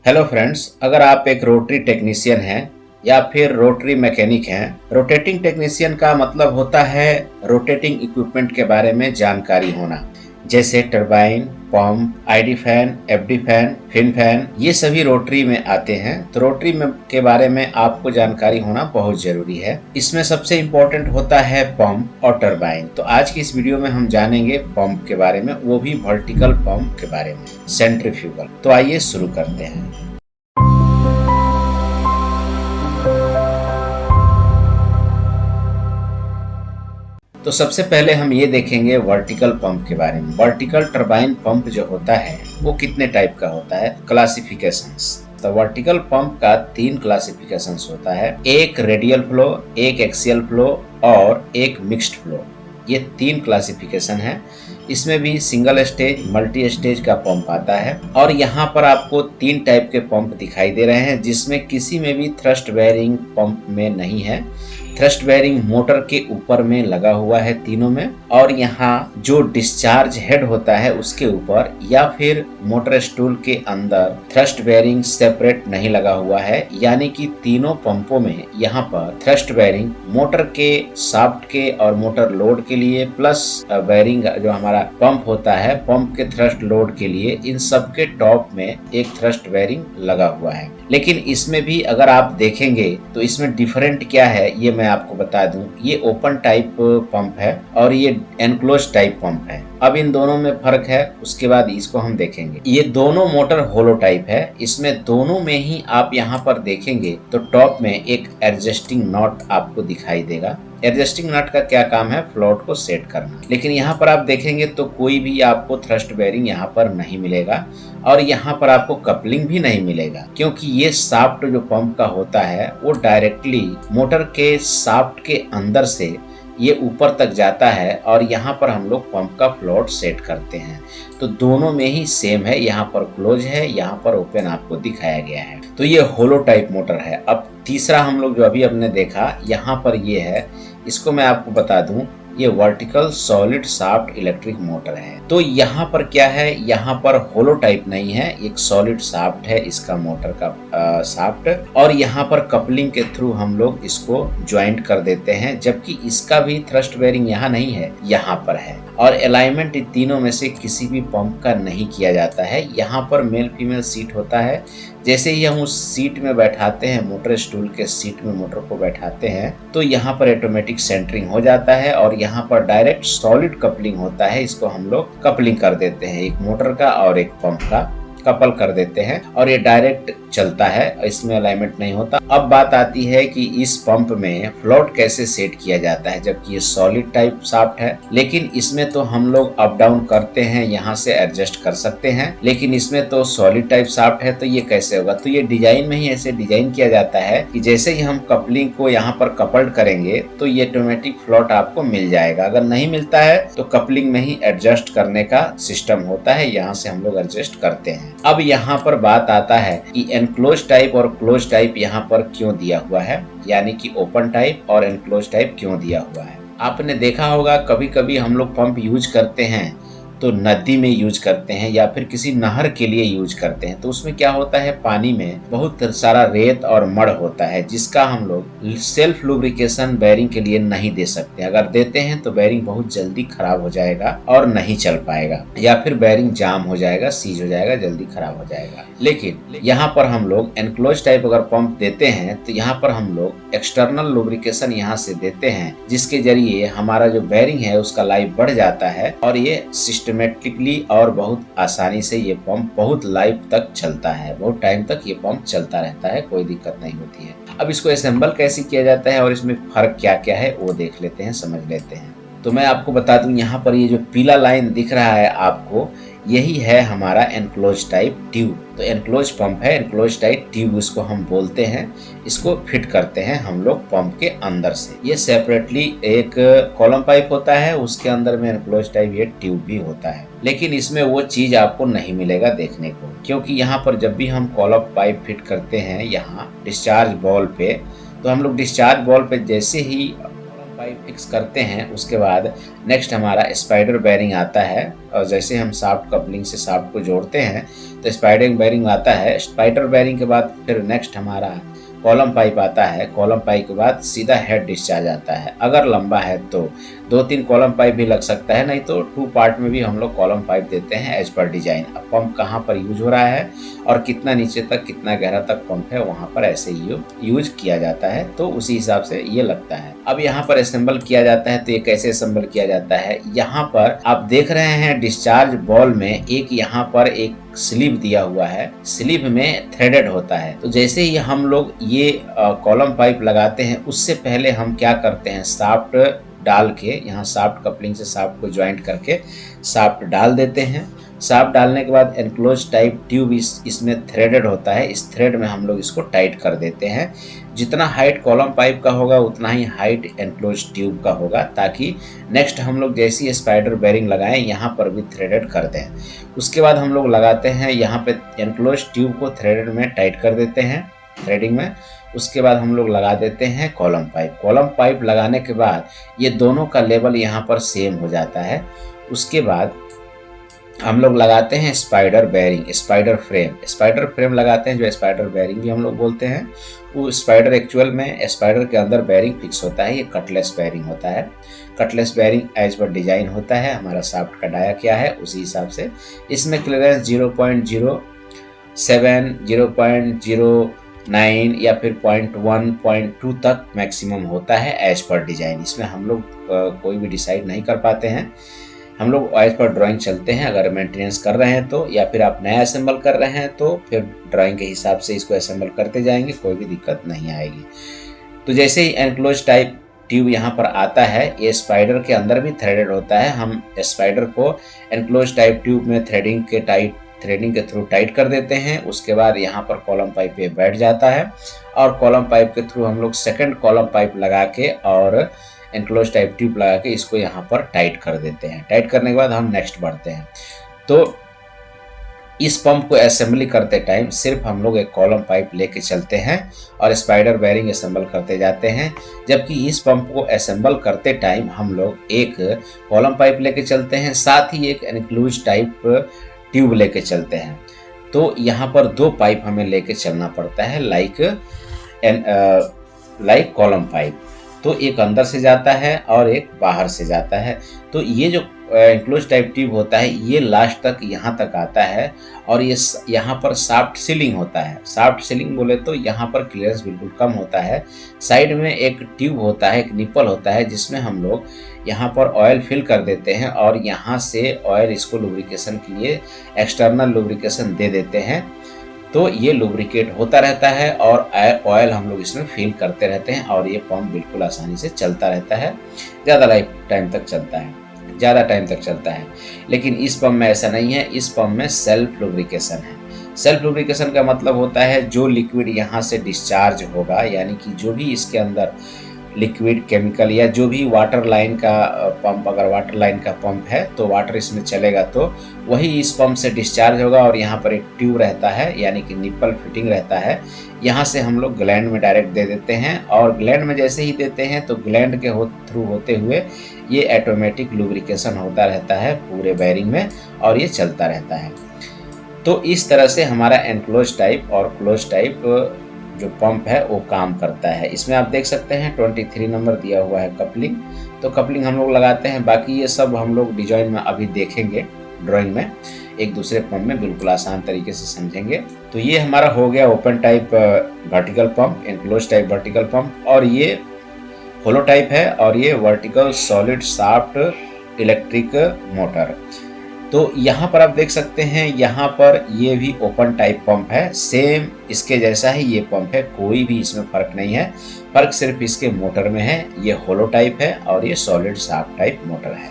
Hello friends, अगर आप एक रोटरी टेक्नीशियन हैं या फिर रोटरी मैकेनिक हैं। रोटेटिंग टेक्नीशियन का मतलब होता है रोटेटिंग इक्विपमेंट के बारे में जानकारी होना, जैसे turbine, pump, ID fan, FD fan, fin fan, ये सभी रोटरी में आते हैं। तो रोटरी में के बारे में आपको जानकारी होना बहुत जरूरी है। इसमें सबसे इम्पोर्टेंट होता है पंप और टरबाइन। तो आज की इस वीडियो में हम जानेंगे पंप के बारे में, वो भी वर्टिकल पंप के बारे में, सेंट्रीफ्यूगल। तो आइए शुरू करते हैं। तो सबसे पहले हम ये देखेंगे वर्टिकल पंप के बारे में। वर्टिकल टरबाइन पंप जो होता है वो कितने टाइप का होता है, क्लासिफिकेशंस। तो वर्टिकल पंप का 3 क्लासिफिकेशंस होता है, एक रेडियल फ्लो, एक एक्सियल फ्लो और एक मिक्स्ड फ्लो। ये 3 क्लासिफिकेशन है। इसमें भी सिंगल स्टेज, मल्टी स्टेज का पंप आता है। और यहाँ पर आपको 3 टाइप के पंप दिखाई दे रहे हैं, जिसमें किसी में भी थ्रस्ट बेयरिंग पंप में नहीं है। थ्रस्ट बेयरिंग मोटर के ऊपर में लगा हुआ है तीनों में, और यहाँ जो डिस्चार्ज हेड होता है उसके ऊपर या फिर मोटर स्टूल के अंदर थ्रस्ट बेयरिंग सेपरेट नहीं लगा हुआ है। यानी कि तीनों पंपों में यहाँ पर थ्रस्ट बेयरिंग मोटर के शाफ्ट के और मोटर लोड के लिए, प्लस बेयरिंग जो हमारा पंप होता है पंप के थ्रस्ट लोड के लिए, इन सब के टॉप में एक थ्रस्ट बेयरिंग लगा हुआ है। लेकिन इसमें भी अगर आप देखेंगे तो इसमें डिफरेंट क्या है ये मैं आपको बता दूं। ये ओपन टाइप पंप है और ये एनक्लोज टाइप पंप है। अब इन दोनों में फर्क है, उसके बाद इसको हम देखेंगे। ये दोनों मोटर होलो टाइप है। इसमें दोनों में ही आप यहाँ पर देखेंगे तो टॉप में एक एडजस्टिंग नॉट आपको दिखाई देगा। एडजस्टिंग नट का क्या काम है, फ्लोट को सेट करना। लेकिन यहाँ पर आप देखेंगे तो कोई भी आपको थ्रस्ट बेयरिंग यहाँ पर नहीं मिलेगा, और यहाँ पर आपको कपलिंग भी नहीं मिलेगा, क्योंकि ये शाफ्ट जो पंप का होता है वो डायरेक्टली मोटर के शाफ्ट के अंदर से ये ऊपर तक जाता है, और यहाँ पर हम लोग पंप का फ्लोट सेट करते हैं। तो दोनों में ही सेम है, यहाँ पर क्लोज है, यहाँ पर ओपन आपको दिखाया गया है। तो ये होलो टाइप मोटर है। अब तीसरा हम लोग जो अभी हमने देखा यहाँ पर ये है, इसको मैं आपको बता दूं, ये vertical solid shaft electric motor है। तो यहाँ पर क्या है, यहाँ पर होलो टाइप नहीं है, एक सॉलिड शाफ्ट है इसका मोटर का शाफ्ट, और यहाँ पर कपलिंग के थ्रू हम लोग इसको ज्वाइंट कर देते हैं। जबकि इसका भी थ्रस्ट बेयरिंग यहाँ नहीं है, यहाँ पर है। और अलाइनमेंट इन तीनों में से किसी भी पंप का नहीं किया जाता है। यहाँ पर मेल फीमेल सीट होता है। जैसे ही हम उस सीट में बैठाते हैं, मोटर स्टूल के सीट में मोटर को बैठाते हैं, तो यहाँ पर ऑटोमेटिक सेंटरिंग हो जाता है, और यहाँ पर डायरेक्ट सॉलिड कपलिंग होता है। इसको हम लोग कपलिंग कर देते हैं, एक मोटर का और एक पंप का कपल कर देते हैं, और ये डायरेक्ट चलता है, इसमें अलाइनमेंट नहीं होता। अब बात आती है कि इस पंप में फ्लोट कैसे सेट किया जाता है, जबकि ये सॉलिड टाइप शाफ्ट है। लेकिन इसमें तो हम लोग अप डाउन करते हैं, यहाँ से एडजस्ट कर सकते हैं, लेकिन इसमें तो सॉलिड टाइप शाफ्ट है। तो ये कैसे होगा, तो ये डिजाइन में ही ऐसे डिजाइन किया जाता है कि जैसे ही हम कपलिंग को यहाँ पर कपल्ड करेंगे तो ये ऑटोमेटिक फ्लोट आपको मिल जाएगा। अगर नहीं मिलता है तो कपलिंग में ही एडजस्ट करने का सिस्टम होता है, यहाँ से हम लोग एडजस्ट करते हैं। अब यहाँ पर बात आता है कि एनक्लोज टाइप और क्लोज टाइप यहाँ पर क्यों दिया हुआ है, यानी कि ओपन टाइप और एनक्लोज टाइप क्यों दिया हुआ है। आपने देखा होगा कभी कभी हम लोग पंप यूज करते हैं तो नदी में यूज करते हैं या फिर किसी नहर के लिए यूज करते हैं। तो उसमें क्या होता है, पानी में बहुत सारा रेत और मड़ होता है, जिसका हम लोग सेल्फ लुब्रिकेशन बेयरिंग के लिए नहीं दे सकते। अगर देते हैं तो बेयरिंग बहुत जल्दी खराब हो जाएगा और नहीं चल पाएगा, या फिर बेयरिंग जाम हो जाएगा, सीज हो जाएगा, जल्दी खराब हो जाएगा। लेकिन यहाँ पर हम लोग एनक्लोज टाइप अगर पंप देते हैं तो यहाँ पर हम लोग एक्सटर्नल लुब्रिकेशन यहाँ से देते हैं, जिसके जरिए हमारा जो बेयरिंग है उसका लाइफ बढ़ जाता है, और ये सिस्टमेटिकली और बहुत आसानी से ये पंप बहुत लाइफ तक चलता है, बहुत टाइम तक ये पंप चलता रहता है, कोई दिक्कत नहीं होती है। अब इसको असेंबल कैसे किया जाता है और इसमें फर्क क्या क्या है वो देख लेते हैं, समझ लेते हैं। तो मैं आपको बता दूं, यहाँ पर ये जो पीला लाइन दिख रहा है आपको, यही है हमारा एनक्लोज टाइप ट्यूब। तो एनक्लोज पंप है, एनक्लोज टाइप ट्यूब इसको हम बोलते हैं। इसको फिट करते हैं हम लोग पंप के अंदर से। ये सेपरेटली एक कॉलम पाइप होता है, उसके अंदर में एनक्लोज टाइप ये ट्यूब भी होता है। लेकिन इसमें वो चीज आपको नहीं मिलेगा देखने को, क्योंकि यहाँ पर जब भी हम कॉलम पाइप फिट करते हैं यहाँ डिस्चार्ज बॉल पे, तो हम लोग डिस्चार्ज बॉल पे जैसे ही पाइप फिक्स करते हैं उसके बाद नेक्स्ट हमारा स्पाइडर बेयरिंग आता है, और जैसे हम शाफ्ट कपलिंग से शाफ्ट को जोड़ते हैं तो स्पाइडर बेयरिंग आता है। स्पाइडर बेयरिंग के बाद फिर नेक्स्ट हमारा कॉलम पाइप आता है। कॉलम पाइप के बाद सीधा हेड डिस्चार्ज आता है। अगर लंबा है तो 2-3 कॉलम पाइप भी लग सकता है, नहीं तो 2 पार्ट में भी हम लोग कॉलम पाइप देते हैं एज पर डिजाइन। अब पंप कहाँ पर यूज हो रहा है और कितना नीचे तक कितना गहरा तक पंप है वहाँ पर ऐसे ही यूज किया जाता है, तो उसी हिसाब से ये लगता है। अब यहाँ पर असेंबल किया जाता है, तो ये कैसे असेंबल किया जाता है, यहाँ पर आप देख रहे हैं डिस्चार्ज बॉल में एक यहाँ पर एक स्लीव दिया हुआ है, स्लीव में थ्रेडेड होता है। तो जैसे ही हम लोग ये कॉलम पाइप लगाते हैं उससे पहले हम क्या करते हैं, शाफ्ट डाल के यहाँ शाफ्ट कपलिंग से शाफ्ट को ज्वाइंट करके शाफ्ट डाल देते हैं। शाफ्ट डालने के बाद एनक्लोज टाइप ट्यूब इसमें थ्रेडेड होता है, इस थ्रेड में हम लोग इसको टाइट कर देते हैं। जितना हाइट कॉलम पाइप का होगा उतना ही हाइट एनक्लोज ट्यूब का होगा, ताकि नेक्स्ट हम लोग जैसी स्पाइडर बेयरिंग लगाएं यहाँ पर भी थ्रेडेड कर दें। उसके बाद हम लोग लगाते हैं यहाँ पे एनक्लोज ट्यूब को थ्रेडेड में टाइट कर देते हैं थ्रेडिंग में। उसके बाद हम लोग लगा देते हैं कॉलम पाइप। कॉलम पाइप लगाने के बाद ये दोनों का लेवल यहाँ पर सेम हो जाता है। उसके बाद हम लोग लगाते हैं स्पाइडर बेयरिंग, स्पाइडर फ्रेम लगाते हैं, जो स्पाइडर बेयरिंग भी हम लोग बोलते हैं। वो स्पाइडर एक्चुअल में स्पाइडर के अंदर बेयरिंग फिक्स होता है, ये कटलेस बेयरिंग होता है। कटलेस बेयरिंग एज पर डिजाइन होता है, हमारा शाफ्ट का डाया क्या है उसी हिसाब से। इसमें क्लियरेंस 0.07, 0.09 या फिर 0.1, 0.2 तक मैक्सिमम होता है एज पर डिजाइन। इसमें हम लोग कोई भी डिसाइड नहीं कर पाते हैं, हम लोग एज पर ड्राइंग चलते हैं। अगर मेंटेनेंस कर रहे हैं तो, या फिर आप नया असेंबल कर रहे हैं तो फिर ड्राइंग के हिसाब से इसको असेंबल करते जाएंगे, कोई भी दिक्कत नहीं आएगी। तो जैसे ही एनक्लोज टाइप ट्यूब यहाँ पर आता है, ये स्पाइडर के अंदर भी थ्रेडेड होता है। हम स्पाइडर को एनक्लोज टाइप ट्यूब में थ्रेडिंग के थ्रू टाइट कर देते हैं। उसके बाद यहाँ पर कॉलम पाइप पे बैठ जाता है, और कॉलम पाइप के थ्रू हम लोग सेकंड कॉलम पाइप लगा के और एनक्लोज टाइप ट्यूब लगा के इसको यहाँ पर टाइट कर देते हैं। टाइट करने के बाद हम नेक्स्ट बढ़ते हैं। तो इस पंप को असेंबली करते टाइम सिर्फ हम लोग एक कॉलम पाइप लेके चलते हैं और स्पाइडर बेयरिंग असेंबल करते जाते हैं, जबकि इस पंप को असेंबल करते टाइम हम लोग एक कॉलम पाइप लेके चलते हैं, साथ ही एक एनक्लोज टाइप ट्यूब लेके चलते हैं। तो यहाँ पर 2 पाइप हमें लेके चलना पड़ता है, लाइक कॉलम पाइप। तो एक अंदर से जाता है और एक बाहर से जाता है। तो ये जो एनक्लोज टाइप ट्यूब होता है ये लास्ट तक यहाँ तक आता है, और ये यहाँ पर शाफ्ट सीलिंग होता है। शाफ्ट सीलिंग बोले तो यहाँ पर क्लियरेंस बिल्कुल कम होता है। साइड में एक ट्यूब होता है, एक निप्पल होता है, जिसमें हम लोग यहाँ पर ऑयल फिल कर देते हैं और यहाँ से ऑयल इसको लुब्रिकेशन के लिए एक्सटर्नल लुब्रिकेशन दे देते हैं। तो ये लुब्रिकेट होता रहता है और ऑयल हम लोग इसमें फिल करते रहते हैं, और ये पंप बिल्कुल आसानी से चलता रहता है, ज़्यादा टाइम तक चलता है। लेकिन इस पंप में ऐसा नहीं है, इस पंप में सेल्फ लुब्रिकेशन है। सेल्फ लुब्रिकेशन का मतलब होता है जो लिक्विड यहाँ से डिस्चार्ज होगा, यानी कि जो भी इसके अंदर लिक्विड केमिकल या जो भी वाटर लाइन का पंप, अगर वाटर लाइन का पंप है तो वाटर इसमें चलेगा तो वही इस पंप से डिस्चार्ज होगा। और यहाँ पर एक ट्यूब रहता है, यानी कि निप्पल फिटिंग रहता है, यहाँ से हम लोग ग्लैंड में डायरेक्ट दे देते हैं, और ग्लैंड में जैसे ही देते हैं तो ग्लैंड के थ्रू होते हुए ये ऑटोमेटिक लुब्रिकेशन होता रहता है पूरे बेयरिंग में, और ये चलता रहता है। तो इस तरह से हमारा एनक्लोज टाइप और क्लोज टाइप जो पंप है वो काम करता है। इसमें आप देख सकते हैं 23 नंबर दिया हुआ है कपलिंग, तो कपलिंग हम लोग लगाते हैं। बाकी ये सब हम लोग डिजाइन में अभी देखेंगे, ड्राइंग में एक दूसरे पंप में बिल्कुल आसान तरीके से समझेंगे। तो ये हमारा हो गया open type vertical pump, enclose type vertical pump, और ये होलो टाइप है, और ये vertical solid shaft electric motor. तो यहाँ पर आप देख सकते हैं, यहाँ पर ये भी ओपन टाइप पंप है, सेम इसके जैसा ही ये पंप है, कोई भी इसमें फर्क नहीं है। फर्क सिर्फ इसके मोटर में है, ये होलो टाइप है और ये सॉलिड शाफ्ट टाइप मोटर है।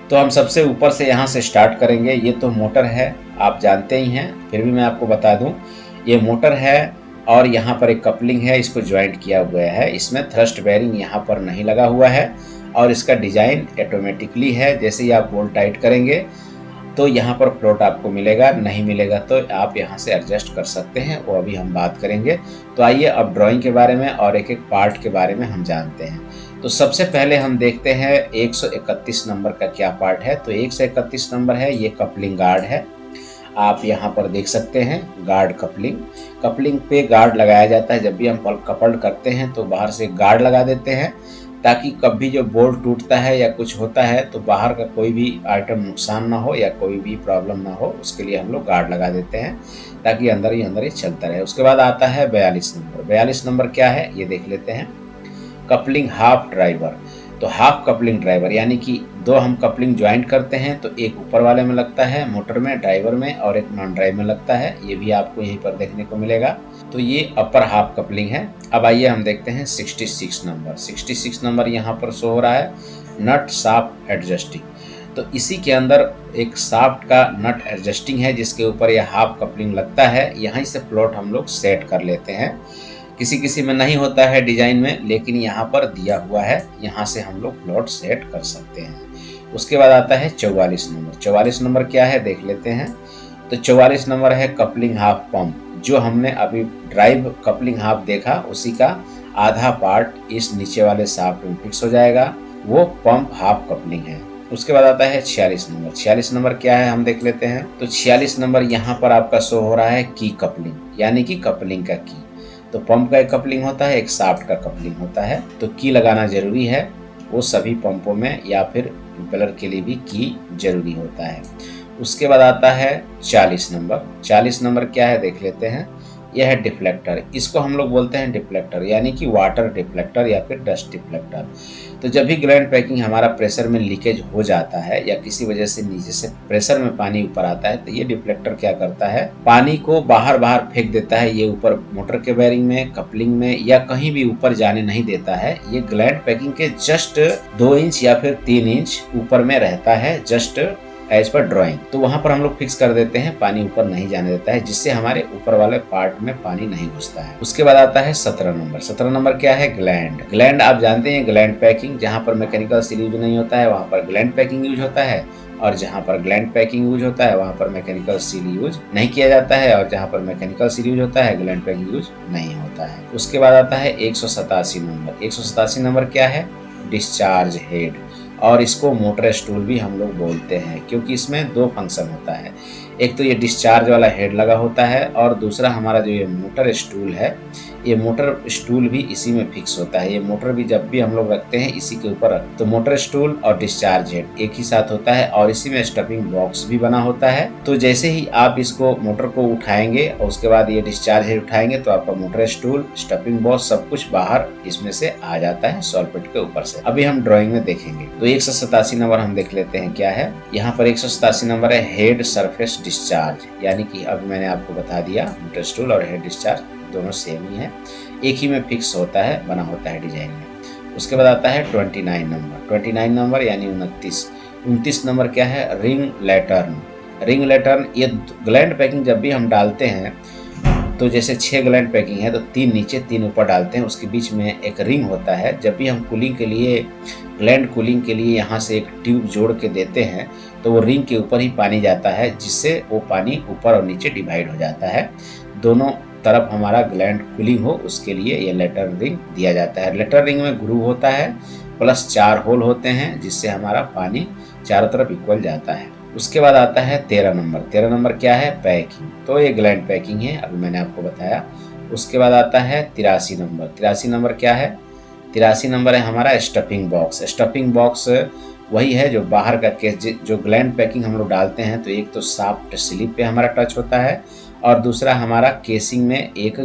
तो हम सबसे ऊपर से यहाँ से स्टार्ट करेंगे। ये तो मोटर है, आप जानते ही हैं, फिर भी मैं आपको बता दूं, ये मोटर है और यहाँ पर एक कपलिंग है, इसको ज्वाइंट किया हुआ है। इसमें थ्रस्ट बेयरिंग यहाँ पर नहीं लगा हुआ है, और इसका डिजाइन ऑटोमेटिकली है। जैसे ही आप बोल्ट टाइट करेंगे तो यहाँ पर फ्लोट आपको मिलेगा, नहीं मिलेगा तो आप यहाँ से एडजस्ट कर सकते हैं, वो अभी हम बात करेंगे। तो आइए अब ड्राइंग के बारे में और एक एक पार्ट के बारे में हम जानते हैं। तो सबसे पहले हम देखते हैं 131 नंबर का क्या पार्ट है। तो 131 नंबर है, ये कपलिंग गार्ड है। आप यहाँ पर देख सकते हैं गार्ड कपलिंग। कपलिंग पे गार्ड लगाया जाता है। जब भी हम कपल्ड करते हैं तो बाहर से गार्ड लगा देते हैं, ताकि कभी जो बोल्ट टूटता है या कुछ होता है तो बाहर का कोई भी आइटम नुकसान ना हो या कोई भी प्रॉब्लम ना हो, उसके लिए हम लोग गार्ड लगा देते हैं, ताकि अंदर ही चलता रहे। उसके बाद आता है 42 नंबर। 42 नंबर क्या है ये देख लेते हैं। Coupling half driver. तो हाफ कपलिंग ड्राइवर यानी कि दो हम कपलिंग ज्वाइंट करते हैं, तो एक ऊपर वाले में लगता है मोटर में, ड्राइवर में, और एक नॉन ड्राइव में लगता है। ये भी आपको यहीं पर देखने को मिलेगा। तो ये अपर हाफ कपलिंग है। अब आइए हम देखते हैं 66 नंबर। 66 नंबर यहाँ पर शो हो रहा है नट शाफ्ट एडजस्टिंग। तो इसी के अंदर एक शाफ्ट का नट एडजस्टिंग है, जिसके ऊपर यह हाफ कपलिंग लगता है। यहीं से प्लॉट हम लोग सेट कर लेते हैं। किसी किसी में नहीं होता है डिजाइन में, लेकिन यहाँ पर दिया हुआ है, यहाँ से हम लोग प्लॉट सेट कर सकते हैं। उसके बाद आता है 44 नंबर। 44 नंबर क्या है देख लेते हैं। तो 44 नंबर है कपलिंग हाफ पंप। जो हमने अभी ड्राइव कपलिंग हाफ देखा, उसी का आधा पार्ट इस नीचे वाले शाफ्ट में फिक्स हो जाएगा, वो पंप हाफ कपलिंग है। उसके बाद आता है 46 नंबर। 46 नंबर क्या है हम देख लेते हैं। तो 46 नंबर यहाँ पर आपका शो हो रहा है की कपलिंग, यानी कि कपलिंग का की। तो पंप का एक कपलिंग होता है, एक शाफ्ट का कपलिंग होता है। तो की लगाना जरूरी है, वो सभी पंपों में या फिर इंपेलर के लिए भी की जरूरी होता है। उसके बाद आता है 40 नंबर। 40 नंबर क्या है देख लेते हैं। यह है डिफ्लेक्टर। इसको हम लोग बोलते हैं डिफ्लेक्टर, यानी कि वाटर डिफ्लेक्टर या फिर डस्ट डिफ्लेक्टर। तो जब भी ग्लैंड पैकिंग हमारा प्रेशर में लीकेज हो जाता है या किसी वजह से नीचे से प्रेशर में पानी ऊपर आता है, तो ये डिफ्लेक्टर क्या करता है, पानी को बाहर बाहर फेंक देता है। ये ऊपर मोटर के बेयरिंग में, कपलिंग में या कहीं भी ऊपर जाने नहीं देता है। ये ग्लैंड पैकिंग के जस्ट 2 इंच या फिर 3 इंच ऊपर में रहता है, जस्ट एज पर ड्राइंग। तो वहां पर हम लोग फिक्स कर देते हैं, पानी ऊपर नहीं जाने देता है, जिससे हमारे ऊपर वाले पार्ट में पानी नहीं घुसता है। उसके बाद आता है 17 नंबर। 17 नंबर क्या है, ग्लैंड। ग्लैंड आप जानते हैं, ग्लैंड पैकिंग जहां पर मैकेनिकल सील यूज नहीं होता है वहां पर ग्लैंड पैकिंग यूज होता है, और जहां पर ग्लैंड पैकिंग यूज होता है वहां पर मैकेनिकल सील यूज नहीं किया जाता है, और जहां पर मैकेनिकल सील यूज होता है ग्लैंड पैकिंग यूज नहीं होता है। उसके बाद आता है 187 नंबर। 187 नंबर क्या है, डिस्चार्ज हेड, और इसको मोटर स्टूल भी हम लोग बोलते हैं, क्योंकि इसमें 2 फंक्शन होता है। एक तो ये डिस्चार्ज वाला हेड लगा होता है, और दूसरा हमारा जो ये मोटर स्टूल है, ये मोटर स्टूल भी इसी में फिक्स होता है। ये मोटर भी जब भी हम लोग रखते हैं इसी के ऊपर, तो मोटर स्टूल और डिस्चार्ज हेड एक ही साथ होता है, और इसी में स्टफिंग बॉक्स भी बना होता है। तो जैसे ही आप इसको मोटर को उठाएंगे और उसके बाद ये डिस्चार्ज हेड उठाएंगे, तो आपका मोटर स्टूल, स्टफिंग बॉक्स सब कुछ बाहर इसमें से आ जाता है सॉलपेट के ऊपर से। अभी हम ड्राइंग में देखेंगे। तो 187 नंबर हम देख लेते हैं क्या है। यहाँ पर 187 नंबर है हेड सरफेस डिस्चार्ज, यानी कि अब मैंने आपको बता दिया मोटर स्टूल और हेड डिस्चार्ज दोनों सेम ही है, एक ही में फिक्स होता है, बना होता है डिजाइन में। उसके बाद आता है 29 नंबर। 29 नंबर यानी 29। 29 नंबर क्या है, रिंग लैटर्न। रिंग लैटर्न, ये ग्लैंड पैकिंग जब भी हम डालते हैं, तो जैसे 6 ग्लैंड पैकिंग है तो 3 नीचे 3 ऊपर डालते हैं, उसके बीच में एक रिंग होता है। जब भी हम कूलिंग के लिए, ग्लैंड कूलिंग के लिए यहाँ से एक ट्यूब जोड़ के देते हैं, तो वो रिंग के ऊपर ही पानी जाता है, जिससे वो पानी ऊपर और नीचे डिवाइड हो जाता है। दोनों तरफ हमारा ग्लैंड कूलिंग हो, उसके लिए ये लेटर रिंग दिया जाता है। लेटर रिंग में ग्रूव होता है, प्लस 4 होल होते हैं, जिससे हमारा पानी चारों तरफ इक्वल जाता है। उसके बाद आता है 13 नंबर। 13 नंबर क्या है, पैकिंग। तो ये ग्लैंड पैकिंग है, अभी मैंने आपको बताया। उसके बाद आता है 83 नंबर। 83 नंबर क्या है, 83 नंबर है हमारा स्टफिंग बॉक्स। स्टफिंग बॉक्स वही है जो बाहर का केस, जो ग्लैंड पैकिंग हम लोग डालते हैं, तो एक तो शाफ्ट स्लिप पे हमारा टच होता है, और दूसरा हमारा केसिंग में एक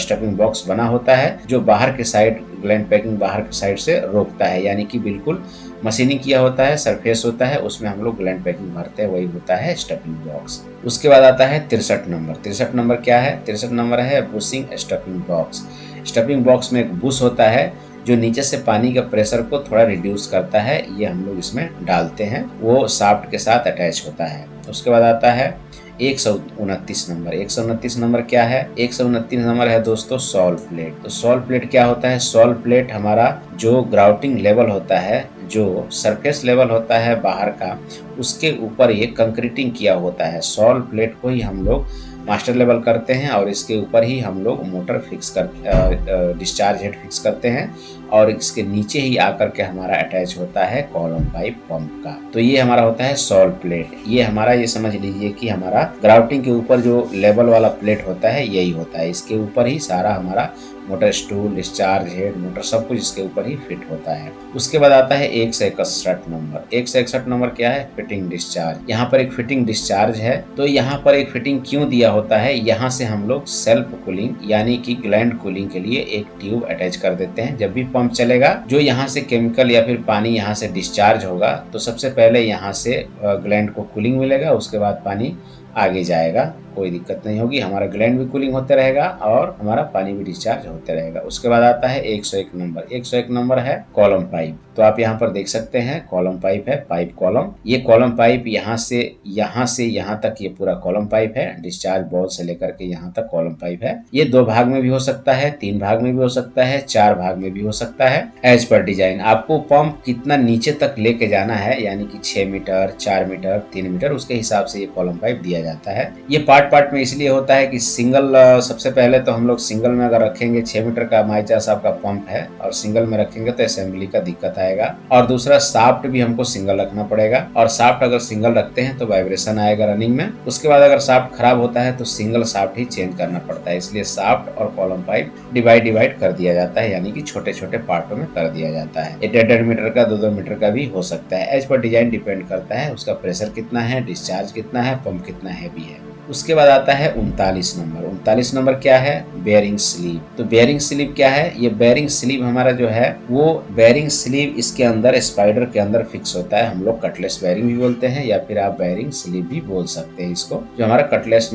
स्टफिंग बॉक्स बना होता है, जो बाहर के साइड, ग्लैंड पैकिंग बाहर के साइड से रोकता है, यानी कि बिल्कुल मशीनिंग किया होता है, सरफेस होता है, उसमें हम लोग ग्लैंड पैकिंग भरते हैं, वही होता है स्टफिंग बॉक्स। उसके बाद आता है 63 नंबर। 63 नंबर क्या है, 63 नंबर है bushing stuffing box. Stuffing box में एक बुश होता है, जो नीचे से पानी का प्रेशर को थोड़ा रिड्यूस करता है, ये हम लोग इसमें डालते हैं, वो शाफ्ट के साथ अटैच होता है। उसके बाद आता है 129 नंबर। 129 नंबर क्या है, 129 नंबर है दोस्तों सॉल प्लेट। तो सॉल प्लेट क्या होता है, सॉल प्लेट हमारा जो ग्राउटिंग लेवल होता है, जो सरफेस लेवल होता है बाहर का, उसके ऊपर ये कंक्रीटिंग किया होता है। सॉल प्लेट को ही हम लोग मास्टर लेवल करते हैं और इसके ऊपर ही हम लोग मोटर फिक्स कर डिस्चार्ज हेड फिक्स करते हैं और इसके नीचे ही आकर के हमारा अटैच होता है कॉलम पाइप पंप का। तो ये हमारा होता है सॉल्व प्लेट। ये हमारा, ये समझ लीजिए कि हमारा ग्राउटिंग के ऊपर जो लेवल वाला प्लेट होता है यही होता है। इसके ऊपर ही सारा हमारा motor stool, discharge head, motor सब कुछ इसके ऊपर ही फिट होता है। उसके बाद आता है 161 नंबर। 161 नंबर क्या है? Fitting discharge. यहाँ पर एक फिटिंग डिस्चार्ज है। तो यहाँ पर एक फिटिंग क्यों दिया होता है? यहाँ से हम लोग सेल्फ कूलिंग यानी कि ग्लैंड कूलिंग के लिए एक ट्यूब अटैच कर देते हैं। जब भी पंप चलेगा, जो यहाँ से केमिकल या फिर पानी यहाँ से डिस्चार्ज होगा, तो सबसे पहले यहाँ से ग्लैंड को कूलिंग मिलेगा, उसके बाद पानी आगे जाएगा, कोई दिक्कत नहीं होगी। हमारा ग्लैंड भी कूलिंग होते रहेगा और हमारा पानी भी डिस्चार्ज होते रहेगा। उसके बाद आता है 101 नंबर। 101 नंबर है कॉलम पाइप। तो आप यहाँ पर देख सकते हैं कॉलम पाइप है, पाइप कॉलम। ये कॉलम पाइप यहाँ से यहाँ तक ये पूरा कॉलम पाइप है। डिस्चार्ज बॉल से लेकर के यहाँ तक कॉलम पाइप है। ये 2 भाग में भी हो सकता है, 3 भाग में भी हो सकता है, 4 भाग में भी हो सकता है, एज पर डिजाइन। आपको पंप कितना नीचे तक लेके जाना है, यानी कि 6 मीटर, 4 मीटर, 3 मीटर, उसके हिसाब से ये कॉलम पाइप दिया जाता है। ये पार्ट में इसलिए होता है कि सिंगल, सबसे पहले तो हम लोग सिंगल में अगर रखेंगे, 6 मीटर का माइचा साहब का पंप है और सिंगल में रखेंगे तो असेंबली का दिक्कत आएगा। और दूसरा साफ्ट भी हमको सिंगल रखना पड़ेगा, और साफ्ट अगर सिंगल रखते हैं तो वाइब्रेशन आएगा रनिंग में। उसके बाद अगर साफ्ट खराब होता है तो सिंगल साफ्ट ही चेंज करना पड़ता है। इसलिए साफ्ट और कॉलम पाइप डिवाइड कर दिया जाता है, यानी कि छोटे छोटे पार्टों में कर दिया जाता है। 1.5 मीटर का, 2 मीटर का भी हो सकता है। एज पर डिजाइन डिपेंड करता है, उसका प्रेशर कितना है, डिस्चार्ज कितना है, पंप कितना हैवी है। उसके बाद आता है 39 नंबर। 39 नंबर क्या है? Bearing sleeve. तो बेयरिंग स्लीव क्या है? ये बेयरिंग स्लीव हमारा जो है वो बेयरिंग स्लीव इसके अंदर स्पाइडर के अंदर फिक्स होता है। हम लोग कटलेस बेयरिंग भी बोलते हैं या फिर आप बेयरिंग स्लीव भी बोल सकते हैं इसको, जो हमारा कटलेस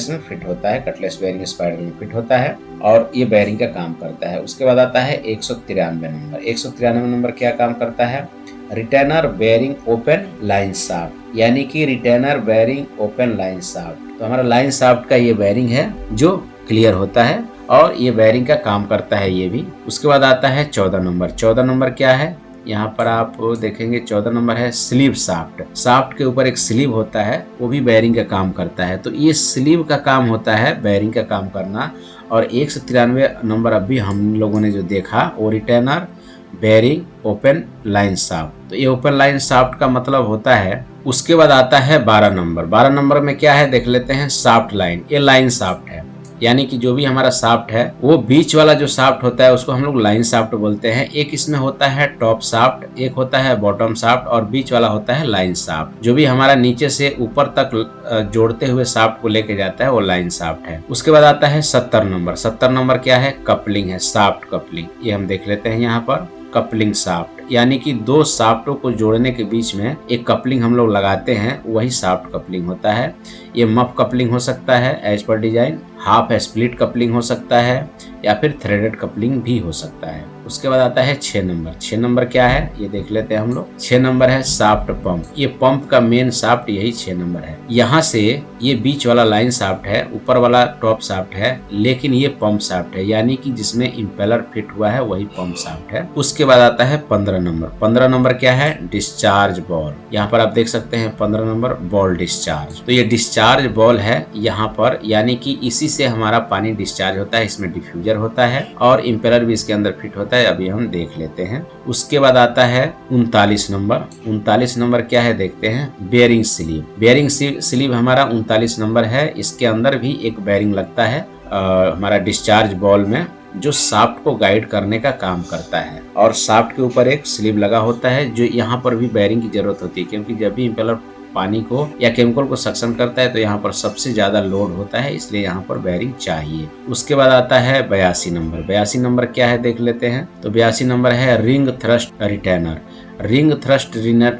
में फिट होता है। कटलेस बेयरिंग स्पाइडर में फिट होता है और ये बेयरिंग का काम करता है। उसके बाद आता है 193 नंबर। 193 नंबर क्या काम करता है? Retainer bearing open line shaft, यानी कि retainer bearing open line shaft. तो हमारा लाइन शाफ्ट का ये बेयरिंग है जो क्लियर होता है और ये बेयरिंग का काम करता है ये भी। उसके बाद आता है 14 नंबर। 14 नंबर क्या है? यहाँ पर आप देखेंगे 14 नंबर है स्लीव शाफ्ट। शाफ्ट के ऊपर एक स्लीव होता है, वो भी बेयरिंग का काम करता है। तो ये स्लीव का काम होता है बेयरिंग का काम करना। और 193 नंबर अभी हम लोगों ने जो देखा वो retainer bearing open line shaft. तो ये ओपन लाइन शाफ्ट का मतलब होता है। उसके बाद आता है 12 नंबर। 12 नंबर में क्या है देख लेते हैं। शाफ्ट लाइन, ये लाइन शाफ्ट है, यानी कि जो भी हमारा शाफ्ट है वो बीच वाला जो शाफ्ट होता है उसको हम लोग लाइन शाफ्ट बोलते हैं। एक इसमें होता है टॉप शाफ्ट, एक होता है बॉटम शाफ्ट और बीच वाला होता है लाइन शाफ्ट। जो भी हमारा नीचे से ऊपर तक जोड़ते हुए शाफ्ट को लेके जाता है वो लाइन शाफ्ट है। उसके बाद आता है 70 नंबर। 70 नंबर क्या है? कपलिंग है, शाफ्ट कपलिंग। ये हम देख लेते हैं यहाँ पर कपलिंग शाफ्ट, यानी कि 2 शाफ्टों को जोड़ने के बीच में एक कपलिंग हम लोग लगाते हैं, वही शाफ्ट कपलिंग होता है। ये मफ कपलिंग हो सकता है एज पर डिजाइन, हाफ स्प्लिट कपलिंग हो सकता है या फिर थ्रेडेड कपलिंग भी हो सकता है। उसके बाद आता है 6 नंबर। 6 नंबर क्या है ये देख लेते हैं हम लोग। 6 नंबर है शाफ्ट पंप। ये पंप का मेन शाफ्ट यही 6 नंबर है। यहाँ से ये बीच वाला लाइन शाफ्ट है, ऊपर वाला टॉप शाफ्ट है, लेकिन ये पंप शाफ्ट है, यानी कि जिसमें इम्पेलर फिट हुआ है वही पंप शाफ्ट है। उसके बाद आता है 15 नंबर। 15 नंबर क्या है? Discharge ball. यहाँ पर आप देख सकते हैं 15 नंबर बॉल डिस्चार्ज। तो ये डिस्चार्ज बॉल है यहाँ पर, यानी कि इसी से हमारा पानी डिस्चार्ज होता है। इसमें डिफ्यूजर होता है और इम्पेलर भी इसके अंदर फिट होता है, अभी हम देख लेते हैं। उसके बाद आता है 39 नंबर। 39 नंबर क्या है देखते हैं। Bearing sleeve. बेयरिंग स्लीव हमारा 39 नंबर है। इसके अंदर भी एक बेयरिंग लगता है हमारा डिस्चार्ज बॉल में, जो शाफ्ट को गाइड करने का काम करता है। और शाफ्ट के ऊपर एक स्लीव लगा होता है, जो यहाँ पर भी बेयरिंग की जरूरत होती है, क्योंकि जब भी इम्पेलर पानी को या केमिकल को सक्शन करता है तो यहाँ पर सबसे ज्यादा लोड होता है, इसलिए यहाँ पर बेयरिंग चाहिए। उसके बाद आता है 82 नंबर। 82 नंबर क्या है देख लेते हैं। तो 82 नंबर है ring thrust retainer. Ring thrust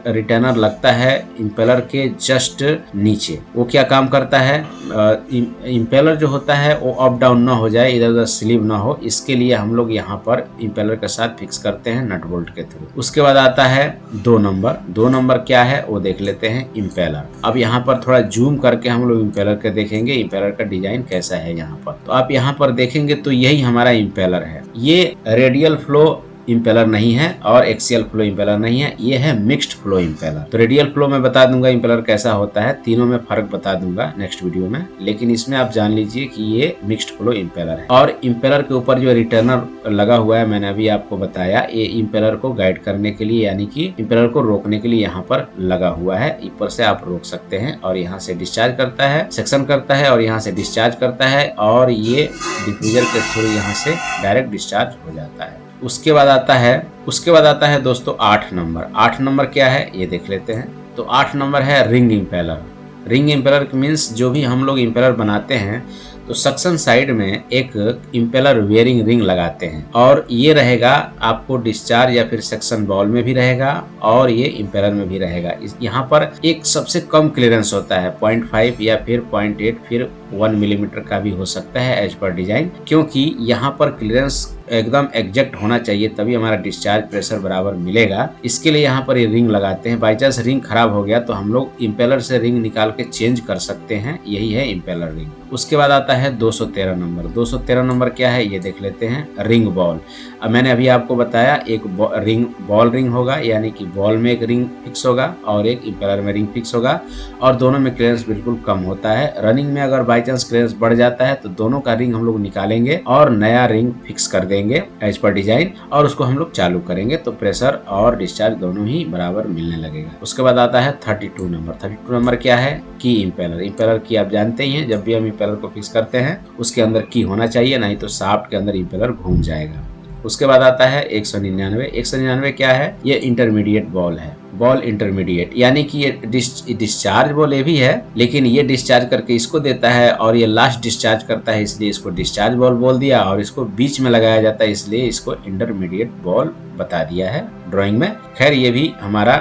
retainer लगता है इम्पेलर के जस्ट नीचे। वो क्या काम करता है? इम्पेलर जो होता है वो अप डाउन ना हो जाए, इधर उधर स्लिप ना हो, इसके लिए हम लोग यहाँ पर इम्पेलर के साथ फिक्स करते हैं नट बोल्ट के थ्रू। उसके बाद आता है 2 नंबर। 2 नंबर क्या है वो देख लेते हैं। इम्पेलर। अब यहाँ पर थोड़ा जूम करके हम लोग इम्पेलर के देखेंगे, इम्पेलर का डिजाइन कैसा है यहाँ पर। तो आप यहाँ पर देखेंगे तो यही हमारा इम्पेलर है। ये रेडियल फ्लो इम्पेलर नहीं है और एक्सियल फ्लो इम्पेलर नहीं है, ये है मिक्स्ड फ्लो इम्पेलर। तो रेडियल फ्लो में बता दूंगा इम्पेलर कैसा होता है, तीनों में फर्क बता दूंगा नेक्स्ट वीडियो में, लेकिन इसमें आप जान लीजिए कि ये मिक्स्ड फ्लो इम्पेलर है। और इम्पेलर के ऊपर जो रिटर्नर लगा हुआ है मैंने अभी आपको बताया, ये इम्पेलर को गाइड करने के लिए यानी कि इम्पेलर को रोकने के लिए यहाँ पर लगा हुआ है। ऊपर से आप रोक सकते हैं और यहाँ से डिस्चार्ज करता है, सेक्शन करता है और यहाँ से डिस्चार्ज करता है और ये डिफ्यूजर के थ्रू यहाँ से डायरेक्ट डिस्चार्ज हो जाता है। उसके बाद आता है दोस्तों 8 नंबर। 8 नंबर क्या है ये देख लेते हैं। तो 8 नंबर है ring impeller. Ring impeller means जो भी हम लोग इम्पेलर बनाते हैं तो सक्शन साइड में एक इम्पेलर वेयरिंग रिंग लगाते हैं और ये रहेगा आपको डिस्चार्ज या फिर सेक्शन बॉल में भी रहेगा और ये इम्पेलर में भी रहेगा। यहाँ पर एक सबसे कम क्लियरेंस होता है 0.5 या फिर 0.8 फिर 1 मिलीमीटर का भी हो सकता है एज पर डिजाइन, क्योंकि यहाँ पर क्लियरेंस एकदम एग्जैक्ट होना चाहिए तभी हमारा डिस्चार्ज प्रेशर बराबर मिलेगा। इसके लिए यहाँ पर ये रिंग लगाते हैं। बाई चांस रिंग खराब हो गया तो हम लोग इम्पेलर से रिंग निकाल के चेंज कर सकते हैं, यही है इम्पेलर रिंग। उसके बाद आता है 213 नंबर। 213 नंबर क्या है ये देख लेते हैं। Ring ball. अब मैंने अभी आपको बताया एक रिंग बॉल रिंग होगा, यानी कि बॉल में एक रिंग फिक्स होगा और एक इम्पेलर में रिंग फिक्स होगा और दोनों में क्लियरेंस बिल्कुल कम होता है। रनिंग में अगर बाई चांस क्लियरेंस बढ़ जाता है तो दोनों का रिंग हम लोग निकालेंगे और नया रिंग फिक्स कर देंगे एज पर डिजाइन और उसको हम लोग चालू करेंगे तो प्रेशर और डिस्चार्ज दोनों ही बराबर मिलने लगेगा। उसके बाद आता है 32 नंबर। 32 नंबर क्या है? की इम्पेलर। इम्पेलर की आप जानते ही हैं, जब भी हम इम्पेलर को फिक्स करते हैं उसके अंदर की होना चाहिए, नहीं तो शाफ्ट के अंदर इम्पेलर घूम जाएगा। उसके बाद आता है 199। 199 क्या है? ये इंटरमीडिएट बॉल है। बॉल इंटरमीडिएट यानी कि ये डिस्चार्ज बॉल ये भी है, लेकिन ये डिस्चार्ज करके इसको देता है और ये लास्ट डिस्चार्ज करता है, इसलिए इसको डिस्चार्ज बॉल बोल दिया और इसको बीच में लगाया जाता है इसलिए इसको इंटरमीडिएट बॉल बता दिया है ड्राइंग में। खैर ये भी हमारा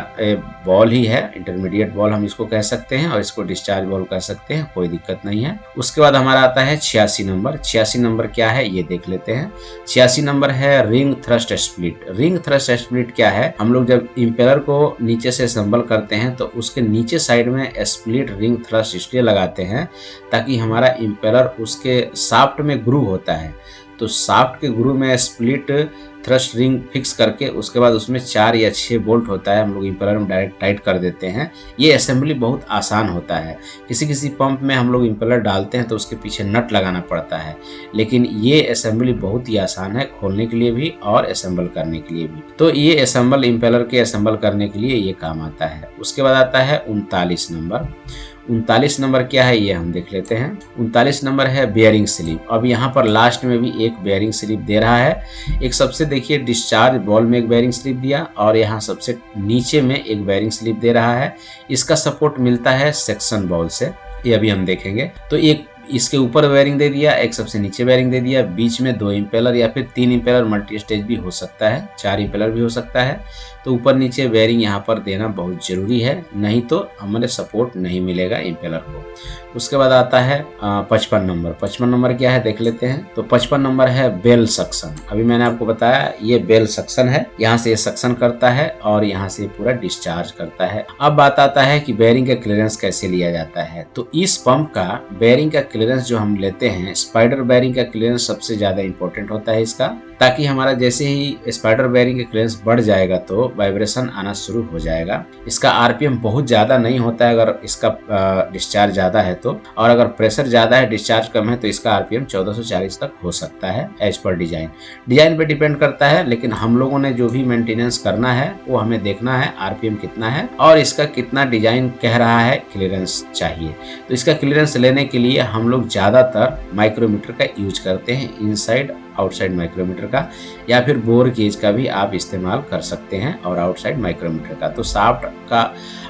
बॉल ही है, इंटरमीडिएट बॉल हम इसको कह सकते हैं और इसको डिस्चार्ज बॉल कह सकते हैं, कोई दिक्कत नहीं है। उसके बाद हमारा आता है 86 नंबर। 86 नंबर क्या है ये देख लेते हैं। 86 नंबर है ring thrust split. Ring thrust split क्या है? हम लोग जब इम्पेलर को नीचे से असेंबल करते हैं तो उसके नीचे साइड में स्प्लिट रिंग थ्रस्ट इसलिए लगाते हैं ताकि हमारा इम्पेलर उसके शाफ्ट में ग्रूव होता है, तो शाफ्ट के ग्रूव में स्प्लिट थ्रस्ट रिंग फिक्स करके उसके बाद उसमें 4 या 6 बोल्ट होता है, हम लोग इम्पेलर में डायरेक्ट टाइट कर देते हैं। ये असेंबली बहुत आसान होता है। किसी पंप में हम लोग इम्पेलर डालते हैं तो उसके पीछे नट लगाना पड़ता है, लेकिन ये असेंबली बहुत ही आसान है खोलने के लिए भी और असेंबल करने के लिए भी। तो ये असेंबल इम्पेलर के असेंबल करने के लिए ये काम आता है। उसके बाद आता है 39 नंबर। 39 नंबर क्या है ये हम देख लेते हैं। 39 नंबर है बेयरिंग स्लिप। अब यहाँ पर लास्ट में भी एक बेयरिंग स्लिप दे रहा है। एक सबसे देखिए डिस्चार्ज बॉल में एक बेयरिंग स्लिप दिया और यहाँ सबसे नीचे में एक बेयरिंग स्लिप दे रहा है। इसका सपोर्ट मिलता है सेक्शन बॉल से, ये अभी हम देखेंगे। तो एक इसके ऊपर बेयरिंग दे दिया, एक सबसे नीचे बेयरिंग दे दिया, बीच में 2 इम्पेलर या फिर 3 इम्पेलर, मल्टी स्टेज भी हो सकता है, 4 इम्पेलर भी हो सकता है। तो ऊपर नीचे बेयरिंग यहाँ पर देना बहुत जरूरी है, नहीं तो हमारे सपोर्ट नहीं मिलेगा इम्पेलर को। उसके बाद आता है 55 नंबर। 55 नंबर क्या है देख लेते हैं। तो 55 नंबर है बेल सक्शन। अभी मैंने आपको बताया ये बेल सक्शन है, यहाँ से ये सक्शन करता है और यहाँ से पूरा डिस्चार्ज करता है। अब बात आता है कि बेयरिंग का क्लियरेंस कैसे लिया जाता है। तो इस पंप का बेयरिंग का क्लियरेंस जो हम लेते हैं, स्पाइडर बेयरिंग का क्लियरेंस सबसे ज्यादा इंपॉर्टेंट होता है इसका, ताकि हमारा जैसे ही स्पाइडर बेयरिंग का क्लियरेंस बढ़ जाएगा तो वाइब्रेशन आना शुरू हो जाएगा। इसका आरपीएम बहुत ज्यादा नहीं होता है अगर इसका डिस्चार्ज ज्यादा है तो, और अगर प्रेशर ज्यादा है डिस्चार्ज कम है तो इसका आरपीएम 1440 तक हो सकता है एज पर डिजाइन पे डिपेंड करता है। लेकिन हम लोगों ने जो भी मेंटेनेंस करना है वो हमें देखना है आरपीएम कितना है और इसका कितना डिजाइन कह रहा है क्लियरेंस चाहिए। तो इसका क्लियरेंस लेने के लिए हम लोग ज्यादातर माइक्रोमीटर का यूज करते हैं, इनसाइड आउटसाइड माइक्रोमीटर का, या फिर बोर गेज का भी आप इस्तेमाल कर सकते हैं और आउटसाइड माइक्रोमीटर का। तो शाफ्ट का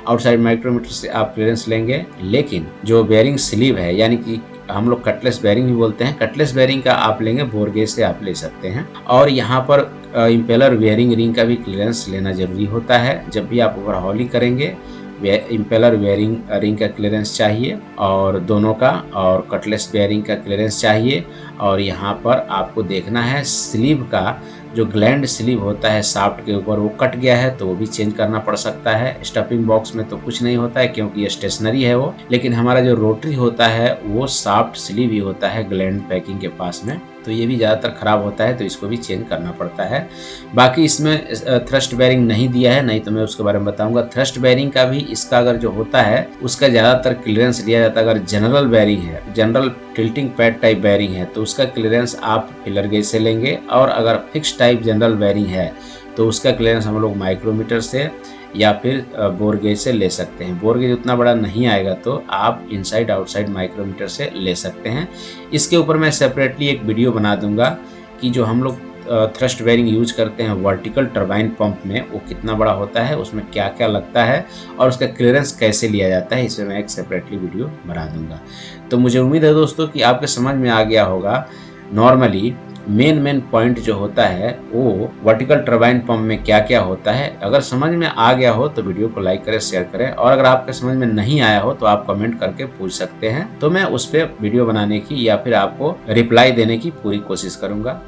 आउटसाइड माइक्रोमीटर से आप क्लियरेंस लेंगे, लेकिन जो बेयरिंग स्लीव है यानी कि हम लोग कटलेस बेयरिंग भी बोलते हैं, कटलेस बेयरिंग का आप लेंगे बोर गेज से आप ले सकते हैं। और यहाँ पर इम्पेलर बेयरिंग रिंग का भी क्लियरेंस लेना जरूरी होता है। जब भी आप ओवरहॉलिंग करेंगे इम्पेलर बेयरिंग रिंग का क्लियरेंस चाहिए और दोनों का, और कटलेस बेयरिंग का क्लियरेंस चाहिए और यहाँ पर आपको देखना है स्लीव का जो ग्लैंड स्लीव होता है शाफ्ट के ऊपर वो कट गया है, तो वो भी चेंज करना पड़ सकता है। स्टफिंग बॉक्स में तो कुछ नहीं होता है क्योंकि ये स्टेशनरी है वो, लेकिन हमारा जो रोटरी होता है वो शाफ्ट स्लीव ही होता है ग्लैंड पैकिंग के पास में, तो ये भी ज़्यादातर ख़राब होता है, तो इसको भी चेंज करना पड़ता है। बाकी इसमें थ्रस्ट बेरिंग नहीं दिया है, नहीं तो मैं उसके बारे में बताऊंगा। थ्रस्ट बेरिंग का भी इसका अगर जो होता है उसका ज़्यादातर क्लियरेंस लिया जाता है। अगर जनरल बेरिंग है, general tilting pad type bearing है, तो उसका क्लियरेंस आप फिलर गेज से लेंगे, और अगर फिक्स टाइप जनरल बेरिंग है तो उसका क्लियरेंस हम लोग माइक्रोमीटर से या फिर बोर गेज से ले सकते हैं। बोर गेज उतना बड़ा नहीं आएगा तो आप इनसाइड आउटसाइड माइक्रोमीटर से ले सकते हैं। इसके ऊपर मैं सेपरेटली एक वीडियो बना दूंगा कि जो हम लोग थ्रस्ट बेरिंग यूज करते हैं वर्टिकल टरबाइन पंप में वो कितना बड़ा होता है, उसमें क्या क्या लगता है और उसका क्लियरेंस कैसे लिया जाता है, इसमें मैं एक सेपरेटली वीडियो बना दूंगा। तो मुझे उम्मीद है दोस्तों कि आपके समझ में आ गया होगा नॉर्मली मेन पॉइंट जो होता है वो वर्टिकल टरबाइन पंप में क्या क्या होता है। अगर समझ में आ गया हो तो वीडियो को लाइक करें, शेयर करें, और अगर आपके समझ में नहीं आया हो तो आप कमेंट करके पूछ सकते हैं, तो मैं उस पर वीडियो बनाने की या फिर आपको रिप्लाई देने की पूरी कोशिश करूंगा।